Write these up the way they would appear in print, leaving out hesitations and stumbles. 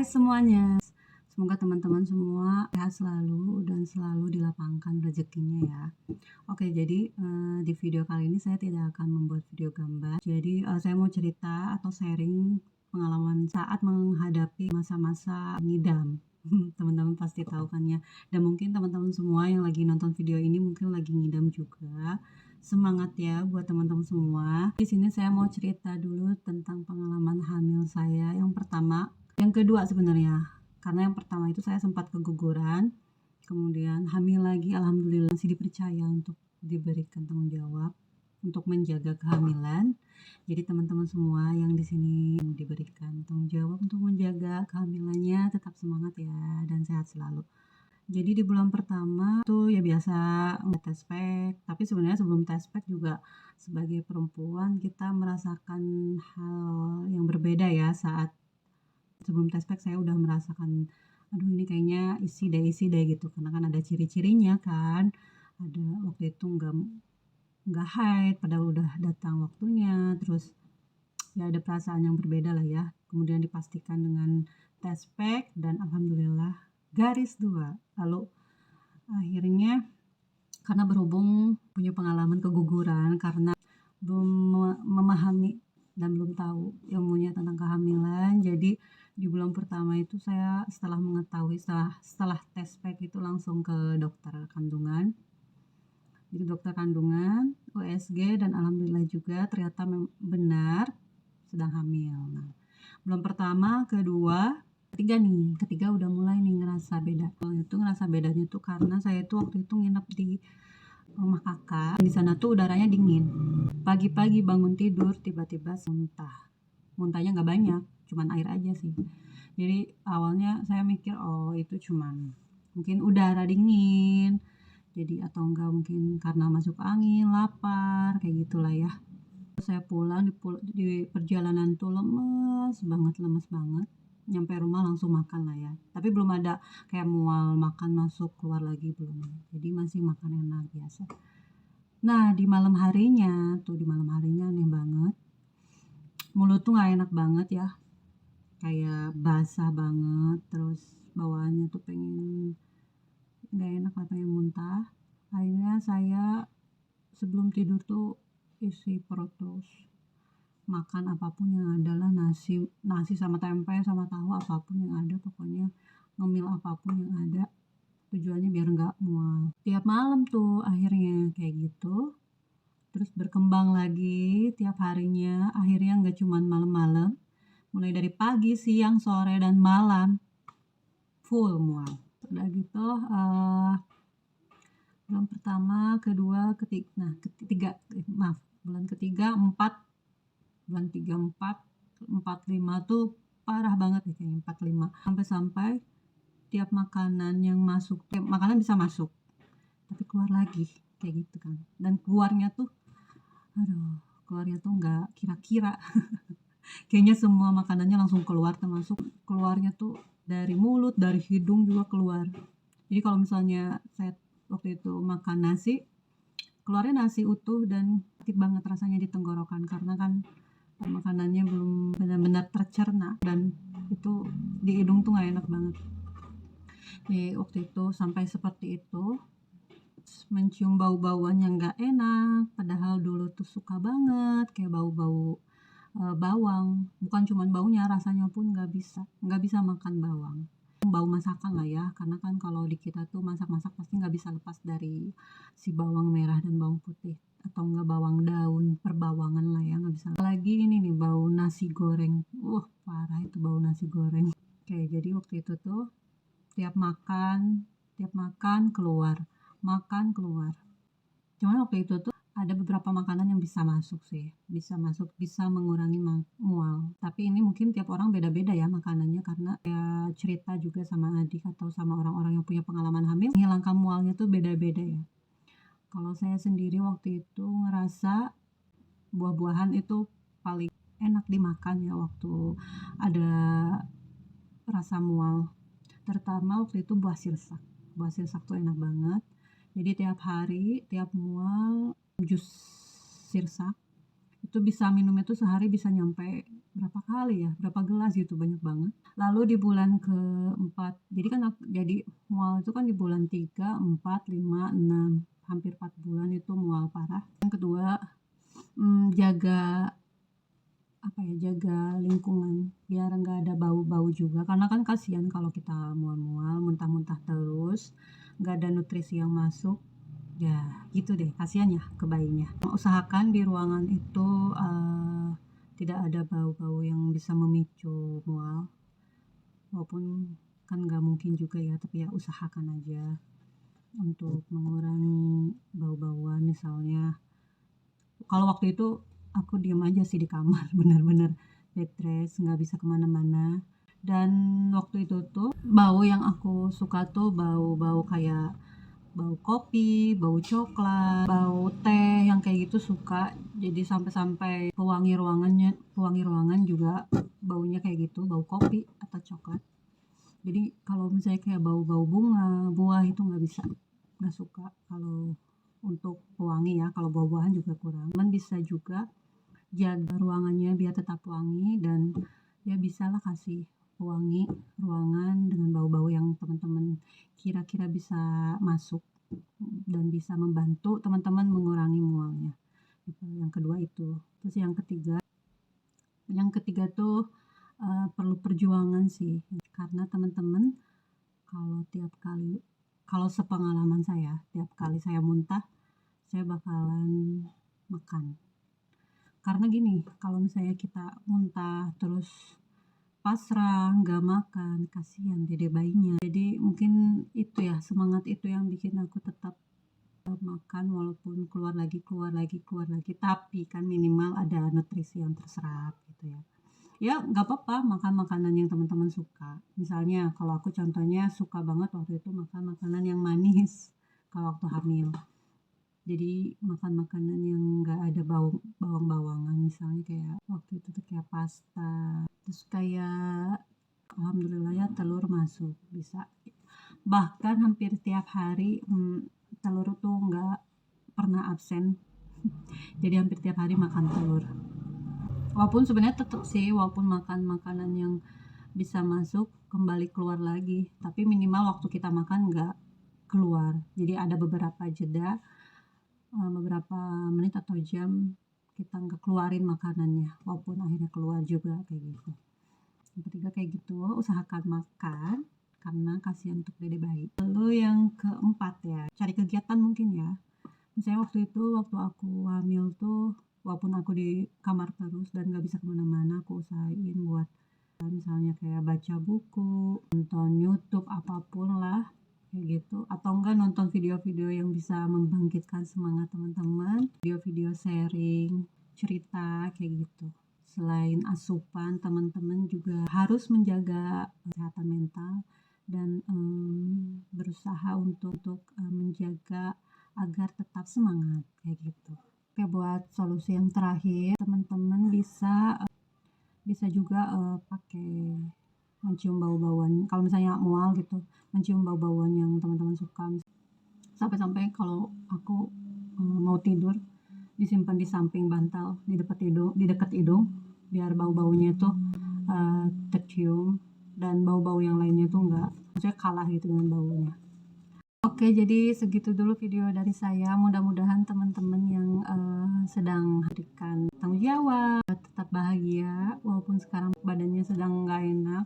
Hai semuanya, semoga teman-teman semua sehat selalu dan selalu dilapangkan rezekinya ya. Oke, jadi di video kali ini saya tidak akan membuat video gambar. Jadi saya mau cerita atau sharing pengalaman saat menghadapi masa-masa ngidam. Teman-teman pasti tahu kan ya. Dan mungkin teman-teman semua yang lagi nonton video ini mungkin lagi ngidam juga. Semangat ya buat teman-teman semua. Di sini saya mau cerita dulu tentang pengalaman hamil saya yang pertama, yang kedua sebenarnya. Karena yang pertama itu saya sempat keguguran, kemudian hamil lagi, alhamdulillah masih dipercaya untuk diberikan tanggung jawab untuk menjaga kehamilan. Jadi teman-teman semua yang di sini diberikan tanggung jawab untuk menjaga kehamilannya tetap semangat ya dan sehat selalu. Jadi di bulan pertama tuh ya biasa tes pack, tapi sebenarnya sebelum tes pack juga sebagai perempuan kita merasakan hal yang berbeda ya. Saat sebelum tes pack saya udah merasakan, aduh ini kayaknya isi deh gitu, karena kan ada ciri-cirinya kan. Ada waktu itu nggak haid padahal udah datang waktunya, terus ya ada perasaan yang berbeda lah ya. Kemudian dipastikan dengan tes pack dan alhamdulillah garis 2. Lalu akhirnya karena berhubung punya pengalaman keguguran karena belum memahami dan belum tahu ilmunya tentang kehamilan, jadi di bulan pertama itu saya setelah mengetahui setelah tes pack itu langsung ke dokter kandungan. Jadi dokter kandungan, USG, dan alhamdulillah juga ternyata benar sedang hamil. Nah, bulan pertama, kedua, ketiga udah mulai nih ngerasa beda. Itu ngerasa bedanya tuh karena saya tuh waktu itu nginep di rumah kakak. Di sana tuh udaranya dingin. Pagi-pagi bangun tidur tiba-tiba muntahnya nggak banyak, cuman air aja sih. Jadi awalnya saya mikir oh itu cuman mungkin udara dingin, jadi atau enggak mungkin karena masuk angin, lapar, kayak gitulah ya. Saya pulang di perjalanan tuh lemes banget. Nyampe rumah langsung makan lah ya. Tapi belum ada kayak mual makan masuk keluar lagi, belum. Jadi masih makan enak biasa. Nah di malam harinya aneh banget. Mulut tuh nggak enak banget ya. Kayak basah banget, terus bawaannya tuh nggak enak lah, pengen muntah. Akhirnya saya sebelum tidur tuh isi perut terus makan apapun yang ada lah, nasi sama tempe sama tahu, apapun yang ada, pokoknya ngemil apapun yang ada, tujuannya biar nggak mual. Tiap malam tuh akhirnya kayak gitu, terus berkembang lagi tiap harinya. Akhirnya nggak cuman malam-malam, mulai dari pagi, siang, sore, dan malam full mual. Udah gitu bulan pertama, kedua, bulan ketiga, 4, 5 tuh parah banget nih kayaknya, 4, 5. Sampai tiap makanan yang masuk, tiap makanan bisa masuk, tapi keluar lagi, kayak gitu kan. Dan keluarnya tuh nggak kira-kira. Kayaknya semua makanannya langsung keluar, termasuk keluarnya tuh dari mulut, dari hidung juga keluar. Jadi kalau misalnya saya waktu itu makan nasi, keluarnya nasi utuh dan sakit banget rasanya di tenggorokan karena kan makanannya belum benar-benar tercerna, dan itu di hidung tuh nggak enak banget. Jadi waktu itu sampai seperti itu, mencium bau-bauan yang nggak enak, padahal dulu tuh suka banget kayak bau-bau bawang. Bukan cuman baunya, rasanya pun nggak bisa makan bawang. Bau masakan lah ya, karena kan kalau di kita tuh masak-masak pasti nggak bisa lepas dari si bawang merah dan bawang putih, atau enggak bawang daun, perbawangan lah ya, nggak bisa. Lagi ini nih bau nasi goreng, parah itu bau nasi goreng. Oke, jadi waktu itu tuh tiap makan keluar, cuman waktu itu tuh ada beberapa makanan yang bisa masuk, bisa mengurangi mual. Tapi ini mungkin tiap orang beda-beda ya makanannya, karena ya cerita juga sama adik atau sama orang-orang yang punya pengalaman hamil, menghilangkan mualnya tuh beda-beda ya. Kalau saya sendiri waktu itu ngerasa buah-buahan itu paling enak dimakan ya waktu ada rasa mual. Terutama waktu itu buah sirsak tuh enak banget. Jadi tiap hari, tiap mual, jus sirsak itu bisa minumnya tuh sehari bisa nyampe berapa kali ya, berapa gelas gitu, banyak banget. Lalu di bulan keempat, jadi kan jadi mual itu kan di bulan 3, 4, 5, 6, hampir 4 bulan itu mual parah. Yang kedua, jaga apa ya, jaga lingkungan biar nggak ada bau-bau juga, karena kan kasihan kalau kita mual-mual, muntah-muntah terus, nggak ada nutrisi yang masuk. Ya gitu deh, kasihan ya ke bayinya. Usahakan di ruangan itu tidak ada bau-bau yang bisa memicu mual, walaupun kan nggak mungkin juga ya, tapi ya usahakan aja untuk mengurangi bau-bauan. Misalnya kalau waktu itu aku diem aja sih di kamar, bener-bener bed rest, nggak bisa kemana-mana. Dan waktu itu tuh bau yang aku suka tuh bau-bau kayak bau kopi, bau coklat, bau teh, yang kayak gitu suka. Jadi sampai-sampai pewangi ruangan juga baunya kayak gitu, bau kopi atau coklat. Jadi kalau misalnya kayak bau-bau bunga, buah itu nggak bisa, nggak suka kalau untuk pewangi ya. Kalau buah-buahan juga kurang. Cuman bisa juga jaga ruangannya biar tetap wangi, dan ya bisalah kasih pewangi ruangan dengan bau-bau yang teman-teman kira-kira bisa masuk dan bisa membantu teman-teman mengurangi mualnya. Yang kedua itu. Terus yang ketiga tuh perlu perjuangan sih, karena teman-teman kalau sepengalaman saya, tiap kali saya muntah saya bakalan makan. Karena gini, kalau misalnya kita muntah terus pasrah nggak makan, kasihan dede bayinya. Jadi mungkin itu ya, semangat itu yang bikin aku tetap makan, walaupun keluar lagi, tapi kan minimal ada nutrisi yang terserap gitu ya. Ya nggak apa-apa makan makanan yang teman-teman suka. Misalnya kalau aku contohnya suka banget waktu itu makan makanan yang manis kalau waktu hamil. Jadi makan makanan yang nggak ada bawang-bawangan, misalnya kayak waktu itu tuh kayak pasta. Terus kayak alhamdulillah ya telur masuk bisa. Bahkan hampir tiap hari telur tuh nggak pernah absen. Jadi hampir tiap hari makan telur. Walaupun sebenarnya tetap sih, walaupun makan makanan yang bisa masuk kembali keluar lagi, tapi minimal waktu kita makan nggak keluar. Jadi ada beberapa jeda, beberapa menit atau jam kita nggak keluarin makanannya, walaupun akhirnya keluar juga kayak gitu. Yang ketiga kayak gitu, usahakan makan karena kasihan untuk dede bayi. Lalu yang keempat ya, cari kegiatan mungkin ya. Misalnya waktu aku hamil tuh, walaupun aku di kamar terus dan gak bisa kemana-mana, aku usahain buat misalnya kayak baca buku, nonton YouTube, apapun lah kayak gitu, atau enggak nonton video-video yang bisa membangkitkan semangat teman-teman, video-video sharing cerita kayak gitu. Selain asupan, teman-teman juga harus menjaga kesehatan mental dan berusaha untuk menjaga agar tetap semangat kayak gitu. Oke, buat solusi yang terakhir, teman-teman bisa juga pakai mencium bau-bauan. Kalau misalnya mual gitu, mencium bau-bauan yang teman-teman suka. Sampai-sampai kalau aku mau tidur, disimpan di samping bantal, di dekat hidung, biar bau-baunya itu tercium, dan bau-bau yang lainnya itu enggak, maksudnya kalah gitu dengan baunya. Oke, jadi segitu dulu video dari saya. Mudah-mudahan teman-teman yang sedang berikan tanggung jawab tetap bahagia, walaupun sekarang badannya sedang nggak enak.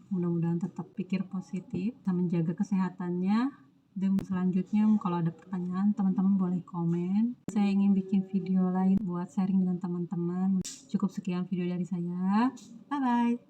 Mudah-mudahan tetap pikir positif dan menjaga kesehatannya. Dan selanjutnya kalau ada pertanyaan, teman-teman boleh komen. Saya ingin bikin video lain buat sharing dengan teman-teman. Cukup sekian video dari saya. Bye bye.